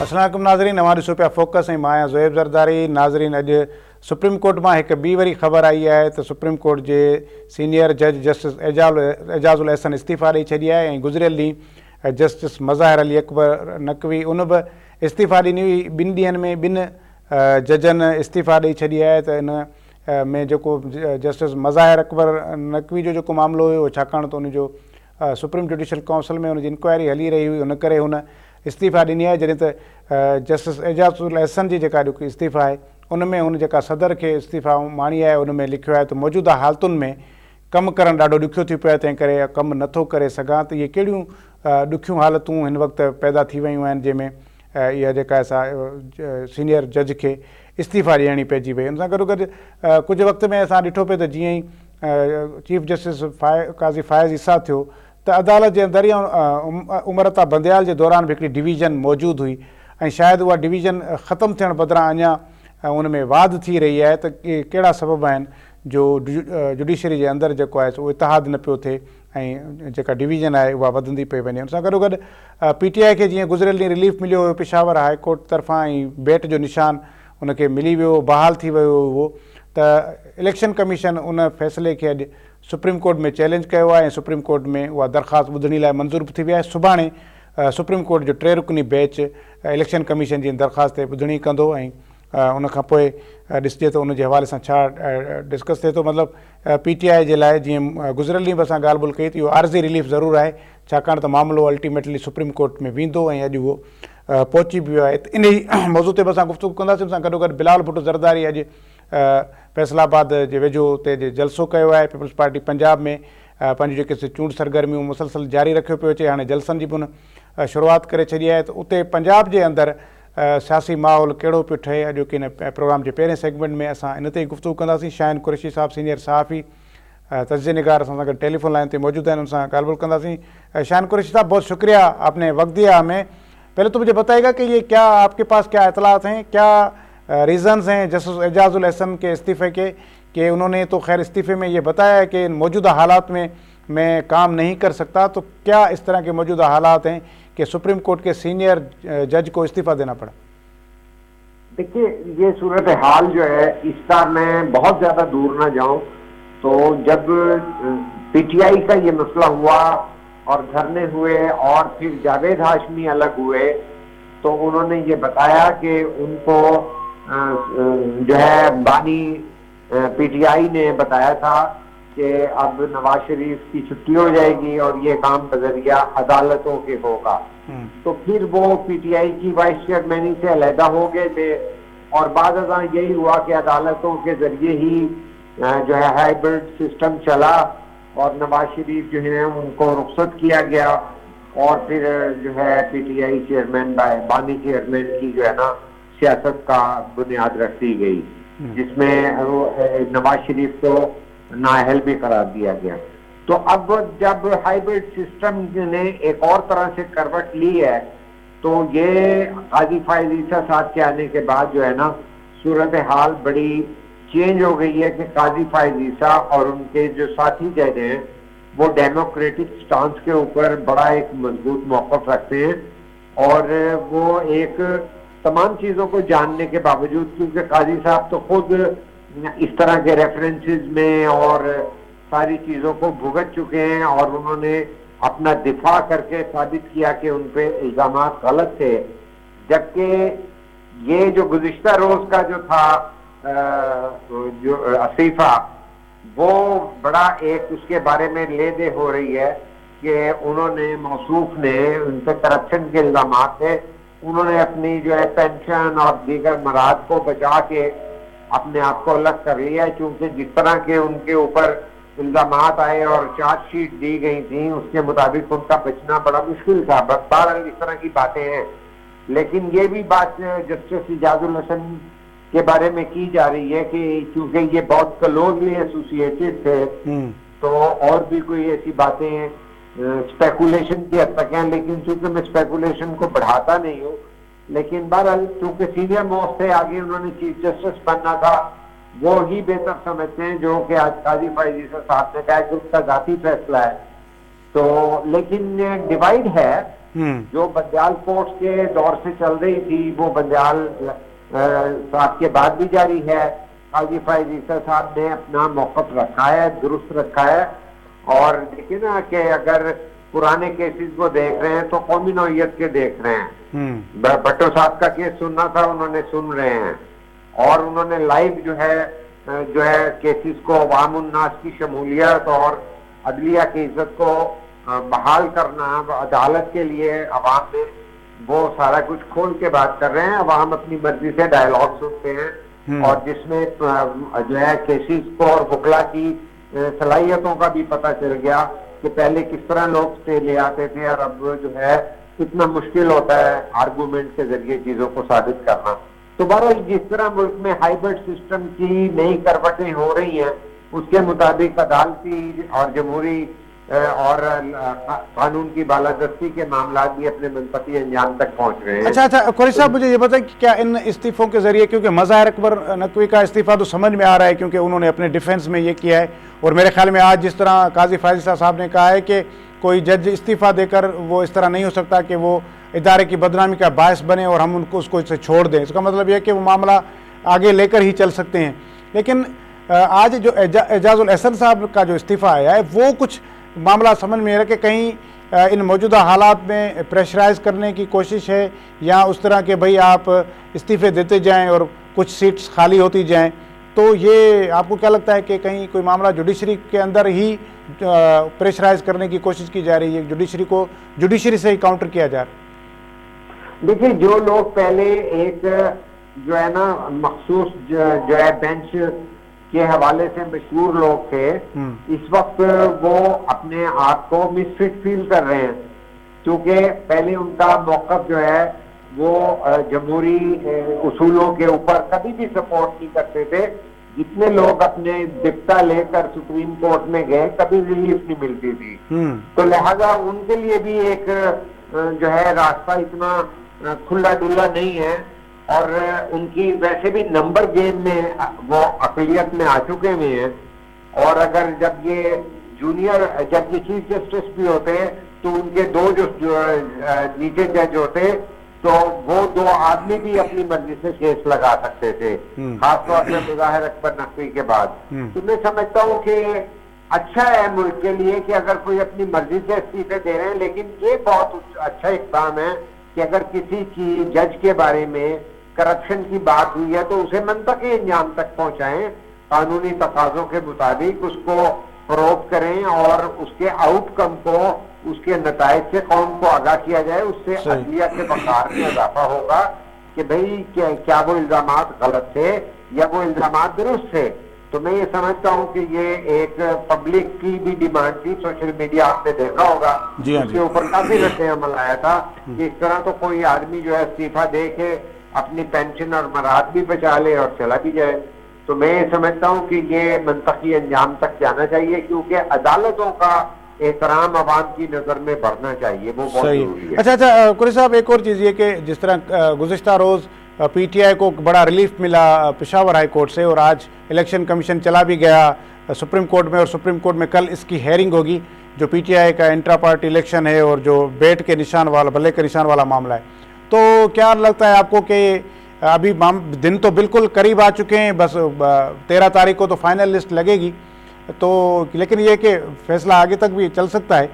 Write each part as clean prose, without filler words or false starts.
अस्सलाम नाज़रीन, अवां ॾिसो पिया फोकस ऐं मां आहियां ज़ुएब ज़रदारी। नाज़रीन, अॼु सुप्रीम कोर्ट मां हिकु ॿी वरी ख़बर आई आहे त सुप्रीम कोर्ट जे सीनियर जज जस्टिस एजाज़ुल अहसन इस्तीफ़ा ॾेई छॾी आहे ऐं गुज़िरियल ॾींहुं जस्टिस मज़ाहिर अली अकबर नक़वी उन बि इस्तीफ़ा ॾिनी हुई। ॿिनि ॾींहंनि में ॿिनि जजनि इस्तीफ़ा ॾेई छॾी आहे। त इन में जेको जस्टिस मज़ाहिर अकबर नक़वी जो जेको मामिलो हुयो, छाकाणि त उनजो सुप्रीम जुडिशल काउंसिल में हुनजी इंक्वायरी हली रही हुई, उन करे हुन इस्तीफ़ा ॾिनी आहे। जॾहिं त जस्टिस एजाज़ुल अहसन जी जेका जेकी इस्तीफ़ा आहे उन में हुन जेका सदर खे इस्तीफ़ा माणी आहे उन में लिखियो आहे त मौजूदा हालतुनि में कमु करणु ॾाढो ॾुखियो थी पियो आहे, तंहिं करे कमु नथो करे सघां। त इहे कहिड़ियूं ॾुखियूं हालतूं हिन वक़्तु पैदा थी वियूं आहिनि जंहिंमें इहा जेका असां सीनियर जज खे इस्तीफ़ा ॾियणी पइजी वई। हुन सां गॾोगॾु कुझु वक़्त में असां ॾिठो पियो त जीअं ई चीफ जस्टिस काज़ी फ़ाइज़ ईसा थियो त अदालत जे अंदरि या उमरता बंदयाल जे दौरान बि हिकिड़ी डिवीज़न मौजूदु हुई ऐं शायदि उहा डिवीज़न ख़तमु थियण बदिरां अञा उन में वाध थी रही आहे त कहिड़ा सबब आहिनि जो जुडिशरी जे अंदरि जेको आहे उहो इतिहाद न पियो थिए ऐं जेका डिवीज़न आहे उहा वधंदी पई वञे। हुन सां गॾोगॾु PTI खे जीअं गुज़िरियल ॾींहुं रिलीफ मिलियो हुयो पेशावर हाई कोर्ट तरफ़ां ऐं बेट जो निशान उनखे मिली वियो, बहाल थी वियो उहो, त इलेक्शन कमीशन उन फ़ैसिले खे अॼु सुप्रीम कोर्ट में चैलेंज कयो आहे ऐं सुप्रीम कोर्ट में उहा दरख़्वास्त ॿुधणी लाइ मंज़ूर बि थी वई आहे। सुभाणे सुप्रीम कोर्ट जो 3 रुकनी बेंच इलेक्शन कमीशन जी दरख़्वास्त ते ॿुधणी कंदो ऐं उनखां पोइ ॾिसजे त उनजे हवाले सां छा डिस्कस थिए थो। मतिलबु PTI जे लाइ जीअं गुज़िरियल ॾींहुं बि असां ॻाल्हि ॿोल कई त इहो आर्ज़ी रिलीफ ज़रूरु आहे, छाकाणि त मामिलो अल्टीमेटली सुप्रीम कोर्ट में वेंदो ऐं अॼु उहो पहुची बि वियो आहे। इन ई मौज़ू ते बि असां गुफ़्तगू कंदासीं। उन सां गॾोगॾु बिलावल भुट्टो ज़रदारी अॼु फैसलाबाद जे वेझो उते जलसो कयो आहे। पीपल्स पार्टी पंजाब में पंहिंजी जेके चूंड सरगर्मियूं मुसलसल जारी रखियो पियो अचे, हाणे जलसनि जी बि उन शुरूआति करे छॾी आहे। त उते पंजाब जे अंदरि सियासी माहौल कहिड़ो पियो ठहे, अॼु की इन प्रोग्राम जे पहिरें सेगमेंट में असां इन ते ई गुफ़्तगू कंदासीं। शाहिन कुरैशी साहब सीनियर सहाफ़ी तस्ज़िए निगार असां सां गॾु टेलीफोन लाइन ते मौजूदु आहिनि, उन सां ॻाल्हि ॿोल कंदासीं। शाहिन कुरैशी साहब, बहुत शुक्रिया, आपने वक्त दिया हमें। पहले तो मुझे बताइएगा कि ये क्या आपके पास क्या इतलात हैं, क्या रीज़न्स हैं जस्टिस एजाज़ुल अहसन के इस्तीफ़े के, कि उन्होंने तो खैर इस्तीफ़े में ये बताया है कि मौजूदा हालात में मैं काम नहीं कर सकता, तो क्या इस तरह के मौजूदा हालात हैं कि सुप्रीम कोर्ट के सीनियर जज को इस्तीफ़ा देना पड़ा? देखिए, ये सूरत हाल जो है इसका मैं बहुत ज़्यादा दूर ना जाऊं, तो जब PTI का ये मसला हुआ और धरने हुए और फिर जावेद हाशमी अलग हुए, तो उन्होंने ये बताया कि उनको जो है बानी PTI ने बताया था कि अब नवाज शरीफ की छुट्टी हो जाएगी और ये काम बजरिया अदालतों के होगा। तो फिर वो PTI की वाइस चेयरमैनी से अलहदा हो गए थे और बाद यही हुआ कि अदालतों के जरिए ही जो है हाइब्रिड सिस्टम चला और नवाज शरीफ जो है उनको रुखसत किया गया और फिर जो है PTI चेयरमैन बानी चेयरमैन की जो है ना सियासत का बुनियाद रख दी गई, जिसमें नवाज शरीफ को नाअहल भी करार दिया गया। तो अब जब हाइब्रिड सिस्टम ने एक और तरह से करवट ली है, तो ये काजी फ़ाइज़ ईसा साहब के आने के बाद जो है ना सूरत हाल बड़ी चेंज हो गई है कि काजी फ़ाइज़ ईसा और उनके जो साथी जज हैं वो डेमोक्रेटिक स्टांस के ऊपर बड़ा एक मजबूत मौक़िफ़ रखते हैं और वो एक तमाम चीज़ों को जानने के बावजूद, क्योंकि काजी साहब तो खुद इस तरह के रेफरेंसेस में और सारी चीज़ों को भुगत चुके हैं और उन्होंने अपना दिफा करके साबित किया कि उन पे इल्ज़ामात गलत थे। जबकि ये जो गुज़िश्ता रोज़ का जो था जो इस्तीफ़ा, वो बड़ा एक उसके बारे में ले दे हो रही है कि उन्होंने मौसूफ ने उन पर करप्शन के इल्ज़ामात थे, उन्होंने अपनी जो है पेंशन और दीगर मराद को बचा के अपने आप को अलग कर लिया है, क्योंकि जिस तरह के उनके ऊपर इल्ज़ामात आए और चार्जशीट दी गई थी उसके मुताबिक उनका बचना बड़ा मुश्किल था। बहरहाल इस तरह की बातें हैं, लेकिन ये भी बात जस्टिस एजाज़ुल अहसन के बारे में की जा रही है कि क्योंकि ये बहुत क्लोजली एसोसिएटेड थे, तो और भी कोई ऐसी बातें स्पेकुलेशन की हद तक हैं, लेकिन चूंकि मैं स्पेकुलेशन को बढ़ाता नहीं हूँ, लेकिन बहरहाल चूंकि सीनियर मोस्ट थे, आगे उन्होंने चीफ जस्टिस बनना था, वो ही बेहतर समझते हैं जो कि आज काजी फ़ाइज़ ईसा साहब ने कहा कि उसका जाती फैसला है तो लेकिन डिवाइड है, हम्म। जो बंदयाल कोर्ट के दौर से चल रही थी वो बंदयाल साहब के बाद भी जारी है। काजी फायज ईसा साहब ने अपना मौक़िफ़ रखा है, दुरुस्त रखा है। और देखिए ना कि अगर पुराने केसेस को देख रहे हैं तो कौमी नौइयत के देख रहे हैं। भट्टो साहब का केस सुनना था, उन्होंने सुन रहे हैं, और उन्होंने लाइव जो है केसेस को अवाम उन्नास की शमूलियत और अदलिया की इज्जत को बहाल करना, अदालत के लिए अवाम में वो सारा कुछ खोल के बात कर रहे हैं। अवाम अपनी मर्जी से डायलॉग सुनते हैं, और जिसमें जो है केसेस को और वकला की सलाहियतों का भी पता चल गया कि पहले किस तरह लोग स्टे ले आते थे, और अब जो है कितना मुश्किल होता है आर्गूमेंट के जरिए चीजों को साबित करना। तो बहरहाल जिस तरह मुल्क में हाइब्रिड सिस्टम की नई करवटें हो रही हैं, उसके मुताबिक अदालती और जमहूरी और कानून की बालादस्ती के मामला भी अपने मनतकी अंजाम तक पहुंच रहे हैं। अच्छा, कुरैशी साहब, मुझे ये बताएं कि क्या इन इस्तीफों के जरिए, क्योंकि मज़ाहिर अकबर नकवी का इस्तीफा तो समझ में आ रहा है क्योंकि उन्होंने अपने डिफेंस में ये किया है, और मेरे ख्याल में आज जिस तरह काजी फायज साहब ने कहा है कि कोई जज इस्तीफा देकर वो इस तरह नहीं हो सकता कि वो इदारे की बदनामी का बायस बने और हम उसको इससे छोड़ दें। इसका मतलब यह कि वो मामला आगे लेकर ही चल सकते हैं। लेकिन आज जो एजाजुल एहसन साहब का जो इस्तीफ़ा आया है, वो कुछ मामला समझ में आ रहा है कि कहीं इन मौजूदा हालात में प्रेशराइज करने की कोशिश है, या उस तरह के भाई आप इस्तीफ़े देते जाएं और कुछ सीट्स खाली होती जाएं। तो ये आपको क्या लगता है कि कहीं कोई मामला जुडिशरी के अंदर ही प्रेशराइज करने की कोशिश की जा रही है, जुडिशरी को जुडिशरी से ही काउंटर किया जा रहा है? देखिए, जो लोग पहले एक जो है ना मखसूस जो है बेंच के हवाले से मशहूर लोग थे, इस वक्त वो अपने आप को मिसफिट फील कर रहे हैं, क्योंकि पहले उनका मौक़िफ़ जो है वो जमहूरी उसूलों के ऊपर कभी भी सपोर्ट नहीं करते थे। जितने लोग अपने दिफ्ता लेकर सुप्रीम कोर्ट में गए, कभी रिलीफ नहीं मिलती थी। तो लिहाजा उनके लिए भी एक जो है रास्ता इतना खुला डुल्ला नहीं है, और उनकी वैसे भी नंबर गेम में वो अक़लियत में आ चुके हुए हैं। और अगर जब ये जूनियर जब ये चीफ जस्टिस भी होते तो उनके दो जो नीचे जज होते, तो वो दो आदमी भी अपनी मर्जी से केस लगा सकते थे, खासतौर से मुज़ाहिर अकबर नकवी के बाद। तो मैं समझता हूँ कि अच्छा है मुल्क के लिए कि अगर कोई अपनी मर्जी से इस्तीफे दे रहे हैं, लेकिन ये बहुत अच्छा इक़दाम है कि अगर किसी की जज के बारे में करप्शन की बात हुई है तो उसे मनतकी अंजाम तक पहुंचाएं, कानूनी तकाज़ों के मुताबिक उसको फरोग करें, और उसके आउटकम को, उसके नताइज से कौम को आगाह किया जाए। उससे अदलिया के वक़ार में इजाफा होगा कि भाई क्या वो इल्ज़ामात गलत थे या वो इल्ज़ामात दुरुस्त थे। तो मैं ये समझता हूँ कि ये एक पब्लिक की भी डिमांड थी। सोशल मीडिया आपने देखा होगा, उसके ऊपर काफी रद्द अमल आया था कि इस तरह तो कोई आदमी जो है इस्तीफा दे के अपनी पेंशन और मराद भी बचा ले और चला भी जाए। तो मैं ये समझता हूँ कि ये मनतकी अंजाम तक जाना चाहिए, क्योंकि अदालतों का एहतराम अवाम की नज़र में बढ़ना चाहिए, वो बहुत जरूरी है। अच्छा, कुरैशी साहब, एक और चीज़ ये कि जिस तरह गुज़िश्ता रोज़ पीटीआई को बड़ा रिलीफ मिला पेशावर हाई कोर्ट से, और आज इलेक्शन कमीशन चला भी गया सुप्रीम कोर्ट में, और सुप्रीम कोर्ट में कल इसकी हेयरिंग होगी, जो पीटीआई का इंट्रा पार्टी इलेक्शन है और जो बेट के निशान वाला, बल्ले के निशान वाला मामला है। तो क्या लगता है आपको कि अभी दिन तो बिल्कुल करीब आ चुके हैं, बस 13 तारीख को तो फाइनल लिस्ट लगेगी, तो लेकिन ये कि फैसला आगे तक भी चल सकता है।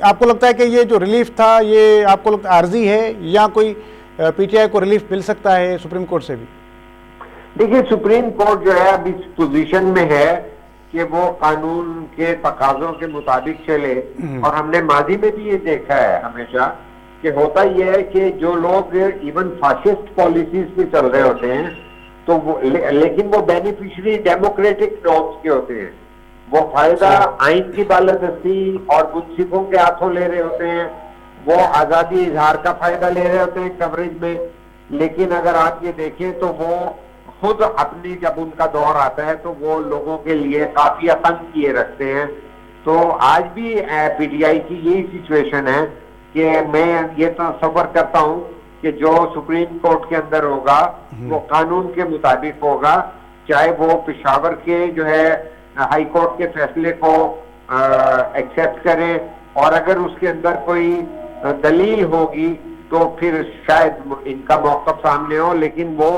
आपको लगता है कि ये जो रिलीफ था, ये आपको लगता है आर्जी है, या कोई पीटीआई को रिलीफ मिल सकता है सुप्रीम कोर्ट से भी? देखिए, सुप्रीम कोर्ट जो है अभी इस पोजीशन में है कि वो कानून के तकाज़ों के मुताबिक चले, और हमने माजी में भी ये देखा है हमेशा कि होता यह है कि जो लोग इवन फाशिस्ट पॉलिसीज भी चल रहे होते हैं, तो वो लेकिन वो बेनिफिशियरी डेमोक्रेटिक नॉर्म्स के होते हैं, वो फायदा आइन की बालादस्ती और मुंसिफों के हाथों ले रहे होते हैं, वो आज़ादी इजहार का फायदा ले रहे होते हैं कवरेज में। लेकिन अगर आप ये देखें तो वो खुद अपनी, जब उनका दौर आता है तो वो लोगों के लिए काफी तंग किए रखते हैं। तो आज भी पीटीआई की यही सिचुएशन है कि मैं ये तसव्वुर करता हूँ कि जो सुप्रीम कोर्ट के अंदर होगा वो कानून के मुताबिक होगा, चाहे वो पेशावर के जो है हाई कोर्ट के फैसले को एक्सेप्ट करें और अगर उसके अंदर कोई दलील होगी तो फिर शायद इनका मौक़िफ़ सामने हो, लेकिन वो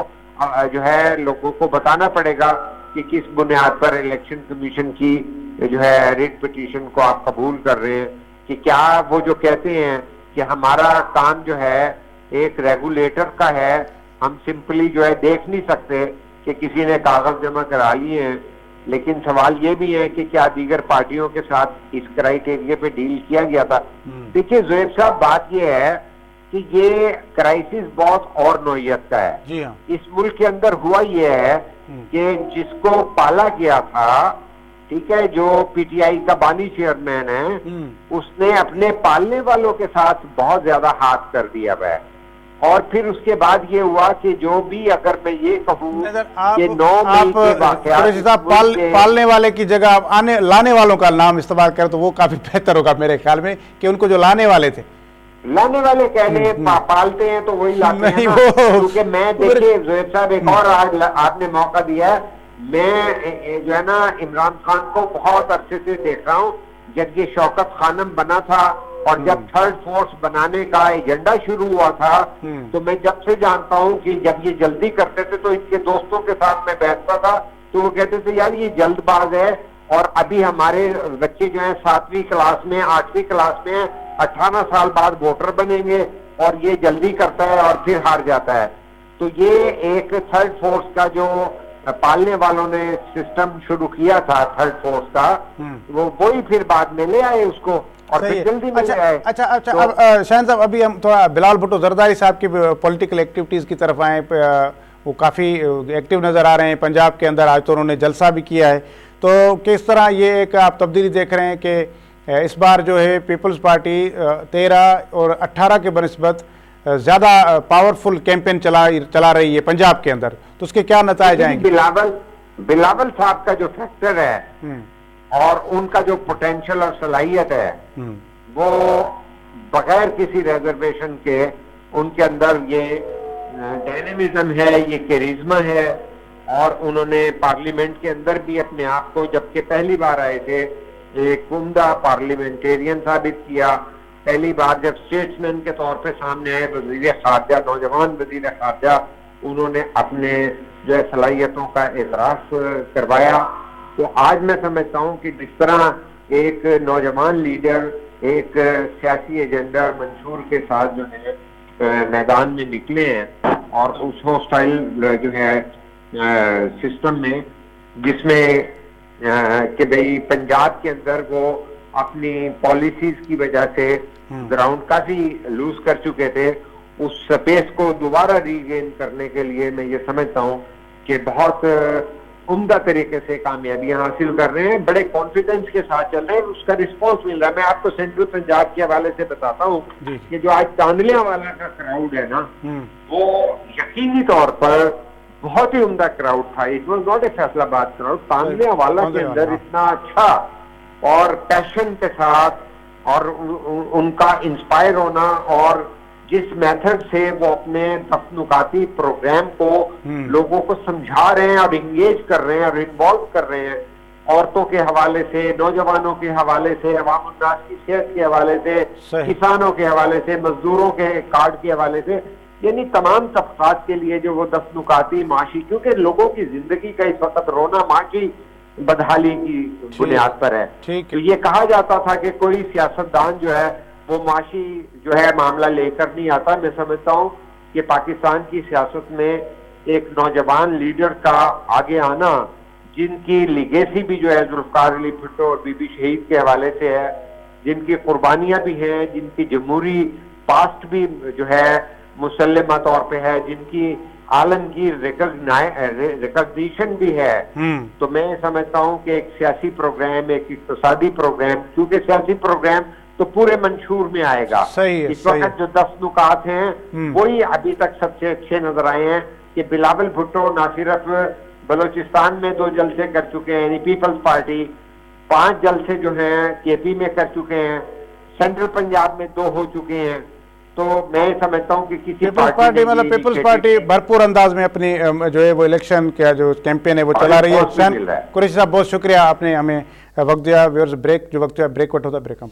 जो है लोगों को बताना पड़ेगा कि किस बुनियाद पर इलेक्शन कमीशन की जो है रिट पिटीशन को आप कबूल कर रहे हैं, कि क्या वो जो कहते हैं कि हमारा काम जो है एक रेगुलेटर का है, हम सिंपली जो है देख नहीं सकते कि किसी ने कागज जमा करा लिए हैं, लेकिन सवाल ये भी है कि क्या दीगर पार्टियों के साथ इस क्राइटेरिया पे डील किया गया था। देखिए ज़ुहैब साहब, बात ये है कि ये क्राइसिस बहुत और नौइयत का है। जी हाँ। इस मुल्क के अंदर हुआ ये है कि जिसको पाला गया था, ठीक है, जो पीटीआई का बानी चेयरमैन है, उसने अपने पालने वालों के साथ बहुत ज्यादा हाथ कर दिया है। और फिर उसके बाद ये हुआ कि जो भी, अगर मैं ये कहूँ कि 9 मई के वाक़यात पालने वाले की जगह आप लाने वालों का नाम इस्तेमाल करें तो वो काफी बेहतर होगा मेरे ख्याल में, कि उनको जो लाने वाले थे, लाने कहने पालते हैं तो वही लाते हैं ना। क्योंकि मैं देखिए ज़ुहैब साहब, एक और आज आपने मौका दिया है, मैं जो है ना इमरान खान को बहुत अरसे से देख रहा हूँ। जब ये शौकत खानम बना था और जब थर्ड फोर्स बनाने का एजेंडा शुरू हुआ था, तो मैं जब से जानता हूँ कि जब ये जल्दी करते थे तो इनके दोस्तों के साथ मैं बैठता था तो वो कहते थे यार ये जल्दबाज है, और अभी हमारे बच्चे जो है 7वीं क्लास में 8वीं क्लास में 18 साल बाद वोटर बनेंगे और ये जल्दी करता है और फिर हार जाता है। तो ये एक थर्ड फोर्स का जो पालने वालों ने सिस्टम शुरू किया था थर्ड फोर्स का, वो ही फिर बाद में ले आए उसको और फिर जल्दी में ले आए। अच्छा, अब शाहीन साहब, अभी हम थोड़ा बिलावल भुट्टो जरदारी साहब की पॉलिटिकल एक्टिविटीज की तरफ आए। वो काफी एक्टिव नजर आ रहे हैं पंजाब के अंदर, आज तो उन्होंने जलसा भी किया है। तो किस तरह ये एक आप तब्दीली देख रहे हैं कि इस बार जो है पीपल्स पार्टी 13 और 18 के बनिस्बत ज्यादा पावरफुल कैंपेन चला रही है पंजाब के अंदर, तो उसके क्या नतीजे आएंगे? बिलावल साहब का जो फैक्टर है और उनका जो पोटेंशियल और सलाहियत है, वो बगैर किसी रिजर्वेशन के उनके अंदर ये डायनेमिज्म है, ये कैरिज्मा है। और उन्होंने पार्लियामेंट के अंदर भी अपने आप को, जबकि पहली बार आए थे, एक उम्दा पार्लियामेंटेरियन साबित किया। पहली बार जब स्टेट्समैन के तौर पे सामने आए, वजीर खारजा, नौजवान वजीर खारजा, उन्होंने अपने जो है सलाहियतों का एतराफ करवाया। तो आज मैं समझता हूँ कि जिस तरह एक नौजवान लीडर एक सियासी एजेंडा मंशूर के साथ जो है मैदान में निकले हैं और उस हॉस्टाइल जो है सिस्टम में, जिसमें कि भाई पंजाब के अंदर वो अपनी पॉलिसीज की वजह से ग्राउंड काफी लूज कर चुके थे, उस स्पेस को दोबारा रीगेन करने के लिए मैं ये समझता हूँ कि बहुत उम्दा तरीके से कामयाबियां हासिल कर रहे हैं, बड़े कॉन्फिडेंस के साथ चल रहे हैं, उसका रिस्पॉन्स मिल रहा है। मैं आपको सेंट्रल पंजाब के हवाले से बताता हूँ कि जो आज चांदलिया वाला का क्राउड है ना, वो यकीनी तौर पर बहुत ही उम्दा क्राउड था। It was not a Faisalabad crowd, चांदलिया वाला के अंदर इतना अच्छा और पैशन के साथ और उनका इंस्पायर होना और जिस मेथड से वो अपने तफनुकाती प्रोग्राम को लोगों को समझा रहे हैं और इंगेज कर रहे हैं और इन्वॉल्व कर रहे हैं, औरतों के हवाले से, नौजवानों के हवाले से, अवाम उन्नास की सेहत के हवाले से, किसानों के हवाले से, मजदूरों के कार्ड के हवाले से, यानी तमाम तबकात के लिए जो वो तफनुकाती माशी, क्योंकि लोगों की जिंदगी का इस वक्त रोना माशी बदहाली की बुनियाद पर है। तो ये कहा जाता था कि कोई सियासतदान जो है वो माशी जो है मामला लेकर नहीं आता। मैं समझता हूँ कि पाकिस्तान की सियासत में एक नौजवान लीडर का आगे आना, जिनकी लिगेसी भी जो है जुल्फकार अली भुट्टो और बीबी शहीद के हवाले से है, जिनकी कुर्बानियां भी हैं, जिनकी जमहूरी पास्ट भी जो है मुसल्लमा तौर पे है, जिनकी आलमगीर रिकॉग्निशन भी है, तो मैं समझता हूँ कि एक सियासी प्रोग्राम, एक इक़्तिसादी प्रोग्राम, क्योंकि सियासी प्रोग्राम तो पूरे मंशूर में आएगा। इस वक्त जो 10 नुकात हैं वही अभी तक सबसे अच्छे नजर आए हैं कि बिलावल भुट्टो ना सिर्फ बलोचिस्तान में 2 जलसे कर चुके हैं, यानी पीपल्स पार्टी 5 जलसे जो हैं केपी में कर चुके हैं, सेंट्रल पंजाब में 2 हो चुके हैं। तो मैं समझता हूँ कि किसी पार्टी मतलब पीपल्स पार्टी भरपूर अंदाज में अपनी जो है वो इलेक्शन का जो कैंपेन है वो चला रही है। कुरैशी साहब बहुत शुक्रिया, आपने हमें वक्त दिया। ब्रेक जो वक्त ब्रेक होता है ब्रेक